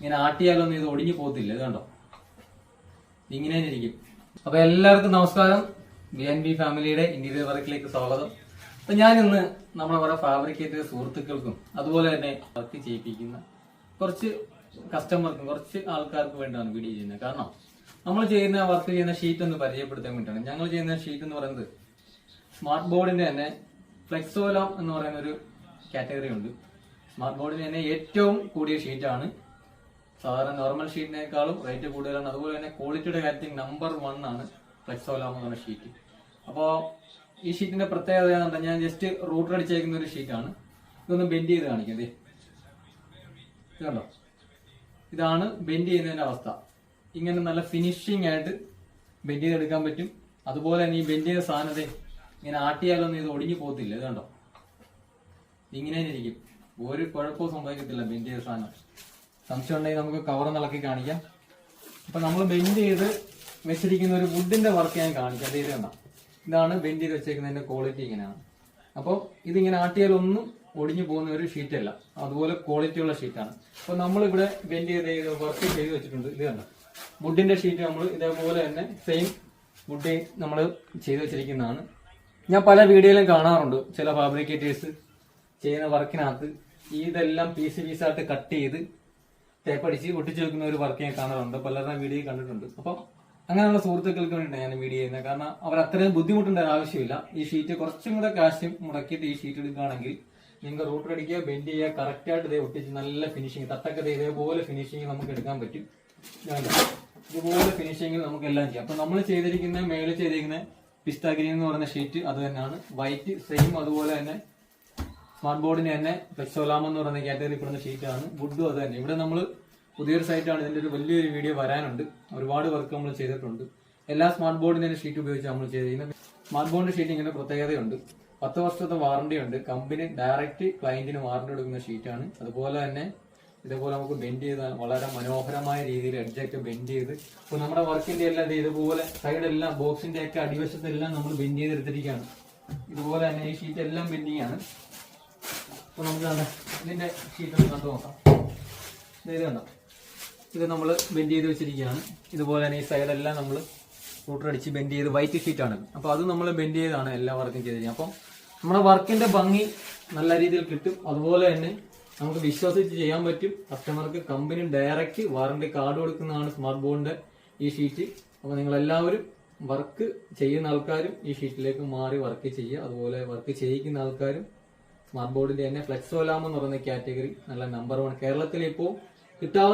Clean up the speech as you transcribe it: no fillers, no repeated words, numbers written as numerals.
ഇങ്ങനെ ആട്ടിയാലൊന്നും ഇത് ഒടിഞ്ഞു പോകത്തില്ല. ഇത് കണ്ടോ, ഇങ്ങനെ ഇരിക്കും. അപ്പൊ എല്ലാവർക്കും നമസ്കാരം. BNB ഫാമിലിയുടെ ഇന്റീരിയർ വർക്കിലേക്ക് സ്വാഗതം. അപ്പൊ ഞാൻ ഇന്ന് നമ്മളെ കുറെ ഫാബ്രിക്കേറ്റർ സുഹൃത്തുക്കൾക്കും അതുപോലെ തന്നെ വർക്ക് ചെയ്യിപ്പിക്കുന്ന കുറച്ച് കസ്റ്റമർക്കും കുറച്ച് ആൾക്കാർക്ക് വേണ്ടിയാണ് വീഡിയോ ചെയ്യുന്നത്. കാരണം നമ്മൾ ചെയ്യുന്ന വർക്ക് ചെയ്യുന്ന ഷീറ്റ് ഒന്ന് പരിചയപ്പെടുത്താൻ വേണ്ടിയാണ്. ഞങ്ങൾ ചെയ്യുന്ന ഷീറ്റ് എന്ന് പറയുന്നത് സ്മാർട്ട് ബോർഡിന്റെ തന്നെ ഫ്ലെക്സോലാം എന്ന് പറയുന്ന ഒരു കാറ്റഗറി ഉണ്ട്. സ്മാർട്ട് ബോർഡിന് തന്നെ ഏറ്റവും കൂടിയ ഷീറ്റാണ്. സാധാരണ നോർമൽ ഷീറ്റിനേക്കാളും റേറ്റ് കൂടുതലാണ്. അതുപോലെ തന്നെ ക്വാളിറ്റിയുടെ കാര്യത്തിൽ നമ്പർ 1 ആണ് ഫ്ലെക്സോലാം എന്ന് പറയുന്ന ഷീറ്റ്. അപ്പോൾ ഈ ഷീറ്റിന്റെ പ്രത്യേകത ഏതാണെന്ന് ഞാൻ ജസ്റ്റ് റൂട്ടർ അടിച്ചേക്കുന്ന ഒരു ഷീറ്റാണ്. ഇതൊന്ന് ബെൻഡ് ചെയ്ത് കാണിക്കാം. ഇത് കണ്ടോ, ഇതാണ് ബെൻഡ് ചെയ്യുന്നതിന്റെ അവസ്ഥ. ഇങ്ങനെ നല്ല ഫിനിഷിംഗ് ആയിട്ട് ബെൻഡ് ചെയ്തെടുക്കാൻ പറ്റും. അതുപോലെ തന്നെ ഈ ബെൻഡ് ചെയ്ത സാധനത്തെ ഇങ്ങനെ ആട്ടിയാലൊന്നും ഇത് ഒടിഞ്ഞു പോകത്തില്ല. ഇത് കണ്ടോ, ഇങ്ങനെ ഇരിക്കും. ഒരു കുഴപ്പവും സംഭവിക്കത്തില്ല ബെൻഡ് ചെയ്ത സാധനം. സംശയം ഉണ്ടെങ്കിൽ നമുക്ക് കവർ ഇളക്കി കാണിക്കാം. അപ്പൊ നമ്മൾ ബെൻഡ് ചെയ്ത് വെച്ചിരിക്കുന്ന ഒരു വുഡിന്റെ വർക്ക് ഞാൻ കാണിക്കാം. അത് കണ്ടോ, ഇതാണ് ബെൻഡ് ചെയ്ത് വെച്ചേക്കുന്നതിന്റെ ക്വാളിറ്റി ഇങ്ങനെയാണ്. അപ്പോൾ ഇതിങ്ങനെ ആട്ടിയാലൊന്നും ഒടിഞ്ഞു പോകുന്ന ഒരു ഷീറ്റ് അല്ല, അതുപോലെ ക്വാളിറ്റി ഉള്ള ഷീറ്റാണ്. അപ്പൊ നമ്മൾ ഇവിടെ ബെൻഡ് ചെയ്ത് വർക്ക് ചെയ്ത് വെച്ചിട്ടുണ്ട്. ഇത് കണ്ടോ, വുഡിന്റെ ഷീറ്റ് നമ്മൾ ഇതേപോലെ തന്നെ സെയിം വുഡ് നമ്മൾ ചെയ്ത് വെച്ചിരിക്കുന്നതാണ്. ഞാൻ പല വീഡിയോയിലും കാണാറുണ്ട് ചില ഫാബ്രിക്കേറ്റേഴ്സ് ചെയ്യുന്ന വർക്കിനകത്ത് ഇതെല്ലാം പീസായിട്ട് കട്ട് ചെയ്ത് ടേപ്പടിച്ച് ഒട്ടിച്ചു വെക്കുന്ന ഒരു വർക്ക് ഞാൻ കാണാറുണ്ട്. പലരുടെ വീഡിയോ കണ്ടിട്ടുണ്ട്. അപ്പം അങ്ങനെയുള്ള സുഹൃത്തുക്കൾക്ക് വേണ്ടിയിട്ടാണ് ഞാൻ വീഡിയോ ചെയ്യുന്നത്. കാരണം അവർ അത്രയും ബുദ്ധിമുട്ടേണ്ട ആവശ്യമില്ല. ഈ ഷീറ്റ് കുറച്ചും കൂടെ കാശും മുടക്കിയിട്ട് ഈ ഷീറ്റ് എടുക്കുകയാണെങ്കിൽ നിങ്ങൾക്ക് റൂട്ടർ അടിക്കുക, ബെൻഡ് ചെയ്യുക, കറക്റ്റ് ആയിട്ട് ഇതേ ഒട്ടിച്ച് നല്ല ഫിനിഷിങ്, തട്ടൊക്കെ ഇതേപോലെ ഫിനിഷിങ് നമുക്ക് എടുക്കാൻ പറ്റും. ഇതുപോലെ ഫിനിഷിങ്ങിൽ നമുക്ക് എല്ലാം ചെയ്യാം. അപ്പൊ നമ്മൾ ചെയ്തിരിക്കുന്ന മേളിൽ ചെയ്തിരിക്കുന്ന പിസ്ത ഗ്രീൻ എന്ന് പറയുന്ന ഷീറ്റ് അത് തന്നെയാണ്. വൈറ്റ് സെയിം അതുപോലെ തന്നെ സ്മാർട്ട് ബോർഡിന് തന്നെ ഫ്ലെക്സോലാം എന്ന് പറയുന്ന കാറ്റഗറി പെടുന്ന ഷീറ്റാണ്. വുഡും അത് തന്നെ. ഇവിടെ നമ്മൾ പുതിയൊരു സൈറ്റാണ്. ഇതിന്റെ ഒരു വലിയൊരു വീഡിയോ വരാനുണ്ട്. ഒരുപാട് വർക്ക് നമ്മൾ ചെയ്തിട്ടുണ്ട്. എല്ലാ സ്മാർട്ട് ബോർഡിന്റെ ഷീറ്റ് ഉപയോഗിച്ച് നമ്മൾ ചെയ്തിരിക്കുന്നത്. സ്മാർട്ട് ബോർഡിന്റെ ഷീറ്റ് ഇങ്ങനെ പ്രത്യേകതയുണ്ട്. 10 വർഷത്തെ വാറണ്ടി ഉണ്ട്. കമ്പനി ഡയറക്റ്റ് ക്ലയന്റിന് വാറണ്ടി കൊടുക്കുന്ന ഷീറ്റാണ്. അതുപോലെ തന്നെ ഇതേപോലെ നമുക്ക് ബെൻഡ് ചെയ്താൽ വളരെ മനോഹരമായ രീതിയിൽ എഡ്ജൊക്കെ ബെൻഡ് ചെയ്ത് ഇപ്പൊ നമ്മുടെ വർക്കിന്റെ എല്ലാം ഇതുപോലെ സൈഡെല്ലാം ബോക്സിന്റെ ഒക്കെ അടിവശത്തെല്ലാം നമ്മൾ ബെൻഡ് ചെയ്തെടുത്തിരിക്കുകയാണ്. ഇതുപോലെ തന്നെ ഈ ഷീറ്റ് എല്ലാം ബെൻഡിങ് ആണ്. അപ്പൊ നമുക്ക് ഇതിന്റെ ഷീറ്റ് ഒന്ന് കണ്ടു നോക്കാം. ഇത് കണ്ടോ, ഇത് നമ്മൾ ബെൻഡ് ചെയ്ത് വെച്ചിരിക്കുകയാണ്. ഇതുപോലെ തന്നെ ഈ സൈഡെല്ലാം നമ്മൾ റൂട്ടർ അടിച്ച് ബെൻഡ് ചെയ്ത് വൈറ്റ് ഷീറ്റാണ്. അപ്പൊ അത് നമ്മൾ ബെൻഡ് ചെയ്താണ് എല്ലാ വർക്കും ചെയ്തിരിക്കുന്നത്. അപ്പം നമ്മുടെ വർക്കിന്റെ ഭംഗി നല്ല രീതിയിൽ കിട്ടും. അതുപോലെ തന്നെ നമുക്ക് വിശ്വസിച്ച് ചെയ്യാൻ പറ്റും. കസ്റ്റമർക്ക് കമ്പനി ഡയറക്റ്റ് വാറണ്ടി കാർഡ് കൊടുക്കുന്നതാണ് സ്മാർട്ട് ബോർഡിന്റെ ഈ ഷീറ്റ്. അപ്പൊ നിങ്ങൾ എല്ലാവരും വർക്ക് ചെയ്യുന്ന ആൾക്കാരും ഈ ഷീറ്റിലേക്ക് മാറി വർക്ക് ചെയ്യുക. അതുപോലെ വർക്ക് ചെയ്യിക്കുന്ന ആൾക്കാരും സ്മാർട്ട് ബോർഡിന്റെ തന്നെ ഫ്ലെക്സോലാം എന്ന് പറയുന്ന കാറ്റഗറി നല്ല നമ്പർ 1 കേരളത്തിൽ ഇപ്പോൾ കിട്ടാവുന്ന